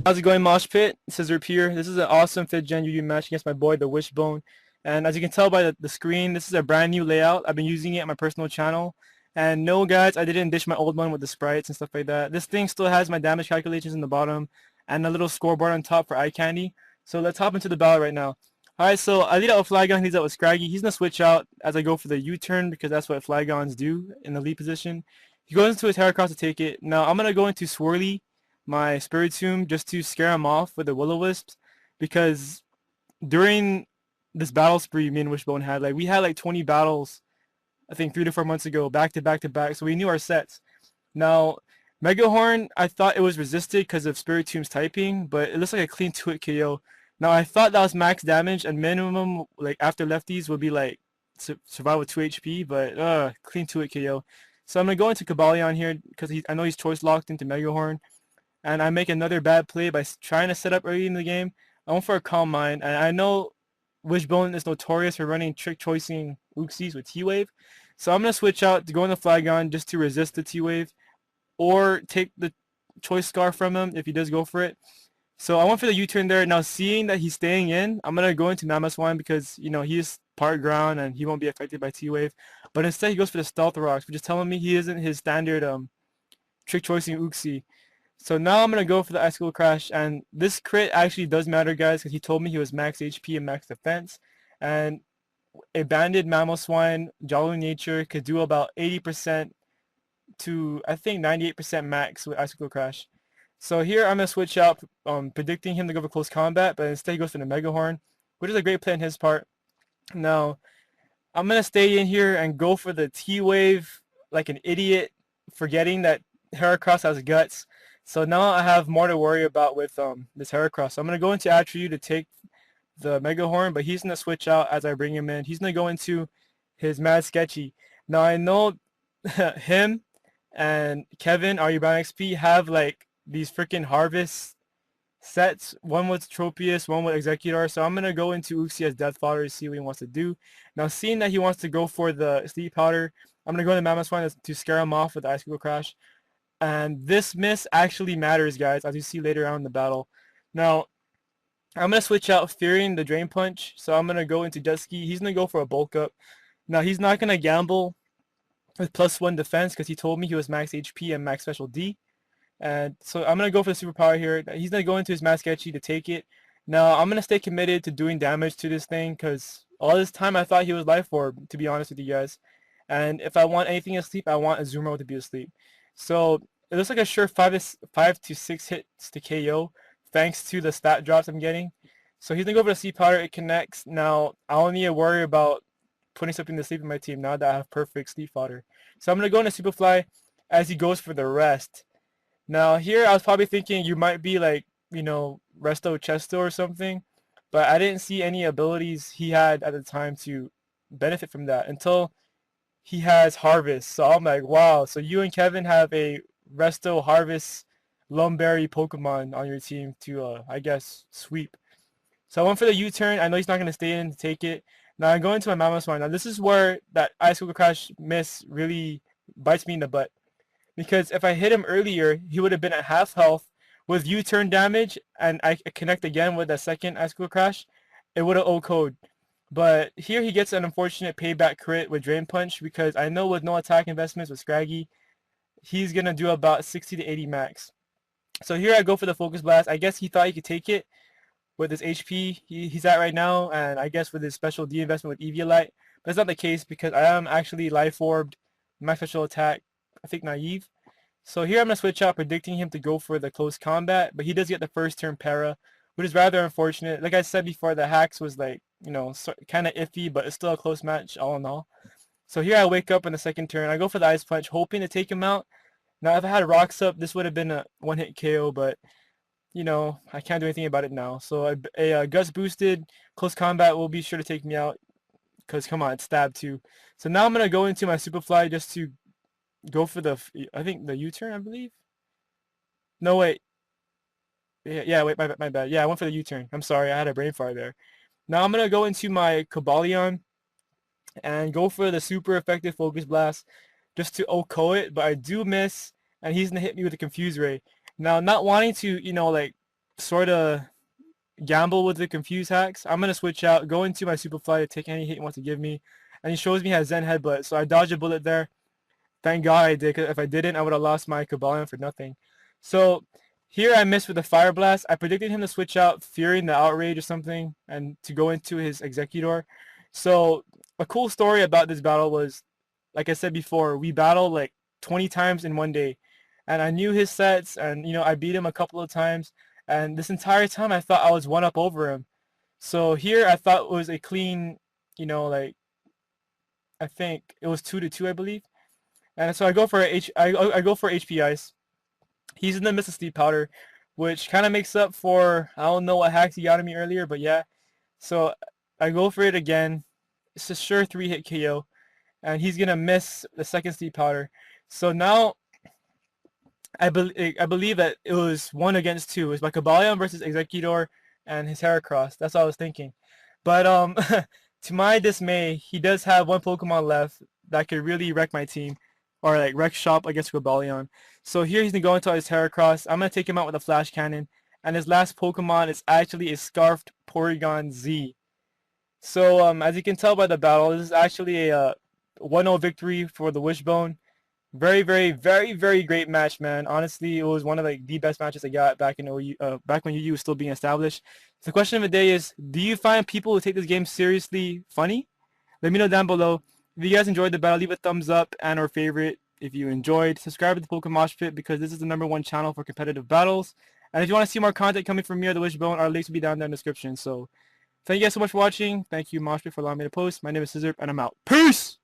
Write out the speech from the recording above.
How's it going, MoshPit? SiZZirP here. This is an awesome 5th Gen UU match against my boy, TheWizhbone. And as you can tell by the screen, this is a brand new layout. I've been using it on my personal channel. And no, guys, I didn't ditch my old one with the sprites and stuff like that. This thing still has my damage calculations in the bottom and a little scoreboard on top for eye candy. So let's hop into the battle right now. Alright, so I lead out with Flygon, he leads out with Scraggy. He's going to switch out as I go for the U-turn because that's what Flygons do in the lead position. He goes into his Heracross to take it. Now I'm going to go into Swirly, my Spiritomb, just to scare him off with the Will-O-Wisps, because during this battle spree me and Wishbone had, like, we had like 20 battles, I think 3 to 4 months ago, back to back to back, so we knew our sets. Now, Megahorn, I thought it was resisted because of Spiritomb's typing, but it looks like a clean 2-hit KO. Now, I thought that was max damage, and minimum, like, after lefties would be, like, survive with 2 HP, but, clean 2-hit KO. So I'm going to go into Cobalion here, because I know he's choice locked into Megahorn, and I make another bad play by trying to set up early in the game. I went for a Calm Mind, and I know Wishbone is notorious for running trick choicing Uxies with T-Wave, so I'm going to switch out to go in the Flygon just to resist the T-Wave, or take the Choice Scarf from him if he does go for it. So I went for the U-turn there. Now, seeing that he's staying in, I'm going to go into Mamoswine because, you know, he's part ground and he won't be affected by T-Wave. But instead, he goes for the Stealth Rocks, which is telling me he isn't his standard trick choicing Uxie. So now I'm going to go for the Icicle Crash, and this crit actually does matter, guys, because he told me he was max HP and max defense, and a banded Mamoswine, Jolly Nature, could do about 80% to, I think, 98% max with Icicle Crash. So here I'm going to switch out, predicting him to go for close combat, but instead he goes for the Megahorn, which is a great play on his part. Now, I'm going to stay in here and go for the T-Wave like an idiot, forgetting that Heracross has guts. So now I have more to worry about with this Heracross. So I'm going to go into Attribute to take the Megahorn, but he's going to switch out as I bring him in. He's going to go into his Mad Sketchy. Now I know him and Kevin, RU-Bound XP, have like these freaking harvest sets. One with Tropius, one with Executor. So I'm going to go into Uxie as Death Fodder to see what he wants to do. Now, seeing that he wants to go for the Sleep Powder, I'm going to go into Mamoswine to scare him off with the Icicle Crash. And this miss actually matters, guys, as you see later on in the battle. Now, I'm going to switch out fearing the Drain Punch. So I'm going to go into Jet Ski. He's going to go for a Bulk Up. Now, he's not going to gamble with +1 defense because he told me he was max HP and max Special D. And so I'm going to go for the Superpower here. He's going to go into his Mad Sketchy to take it. Now, I'm going to stay committed to doing damage to this thing because all this time I thought he was Life Orb, to be honest with you guys. And if I want anything asleep, I want Azumarill to be asleep. So it looks like a sure 5 to 6 hits to KO thanks to the stat drops I'm getting. So he's going to go for the Sea Powder. It connects. Now, I don't need to worry about putting something to sleep in my team now that I have perfect Sleep Fodder. So I'm going to go into Superfly as he goes for the rest. Now, here I was probably thinking you might be like, you know, Resto Chesto or something, but I didn't see any abilities he had at the time to benefit from that until he has Harvest. So I'm like, wow, so you and Kevin have a Resto Harvest Lumberry Pokemon on your team to, I guess, sweep. So I went for the U-turn. I know he's not going to stay in to take it. Now I'm going to my Mamoswine. Now this is where that Icicle Crash miss really bites me in the butt. Because if I hit him earlier, he would have been at half health with U-turn damage, and I connect again with a second Icicle Crash, it would have O-code. But here he gets an unfortunate payback crit with Drain Punch because I know with no attack investments with Scraggy, he's going to do about 60 to 80 max. So here I go for the Focus Blast. I guess he thought he could take it with his HP he's at right now, and I guess with his special D investment with Eviolite. But that's not the case because I am actually Life Orbed, my special attack, I think Naive. So here I'm going to switch out, predicting him to go for the close combat, but he does get the first turn para, which is rather unfortunate. Like I said before, the hacks was like, you know, kind of iffy, but it's still a close match all in all. So here I wake up in the second turn. I go for the Ice Punch, hoping to take him out. Now, if I had Rocks up, this would have been a one-hit KO, but, you know, I can't do anything about it now. So a Gust boosted close combat will be sure to take me out because, come on, it's Stab too. So now I'm going to go into my Superfly just to go for the, I think the U-turn, I believe. No, wait. Yeah, wait, my bad. Yeah, I went for the U-turn. I'm sorry, I had a brain fart there. Now I'm going to go into my Cobalion and go for the super effective Focus Blast just to OHKO it, but I do miss, and he's going to hit me with a Confuse Ray. Now, not wanting to, you know, like, sort of gamble with the confuse hacks. I'm gonna switch out, go into my Superfly to take any hit he wants to give me, and he shows me he has Zen Headbutt, so I dodge a bullet there. Thank God I did, 'cause if I didn't, I would have lost my Kabalion for nothing. So here I missed with the Fire Blast. I predicted him to switch out Fearing the Outrage or something and to go into his Executor. So a cool story about this battle was, like I said before, we battled like 20 times in one day. And I knew his sets and, I beat him a couple of times. And this entire time I thought I was one up over him. So here I thought it was a clean, like I think it was 2-2, I believe. And so I go for I go for HP Ice. He's in the Mist of Sleep Powder, which kind of makes up for, I don't know what hacks he got on me earlier, but yeah. So I go for it again. It's a sure 3-hit KO, and he's gonna miss the second Sleep Powder. So now I believe that it was 1 against 2. It's my Kabalion versus Executor and his Heracross. That's what I was thinking. But to my dismay, he does have one Pokemon left that could really wreck my team, or like wreck shop against Kabalion. So here he's gonna go into his Heracross. I'm gonna take him out with a Flash Cannon, and his last Pokemon is actually a Scarfed Porygon Z. So as you can tell by the battle, this is actually a 1-0 victory for the Wishbone. Very, very, very, very great match, man. Honestly, it was one of like the best matches I got back in back when UU was still being established. So the question of the day is, do you find people who take this game seriously funny? Let me know down below. If you guys enjoyed the battle, leave a thumbs up and or favorite if you enjoyed. Subscribe to the PokeMoshPit because this is the #1 channel for competitive battles. And if you want to see more content coming from me or TheWizhbone, our links will be down there in the description. So thank you guys so much for watching. Thank you, MoshPit, for allowing me to post. My name is SiZZirP, and I'm out. Peace!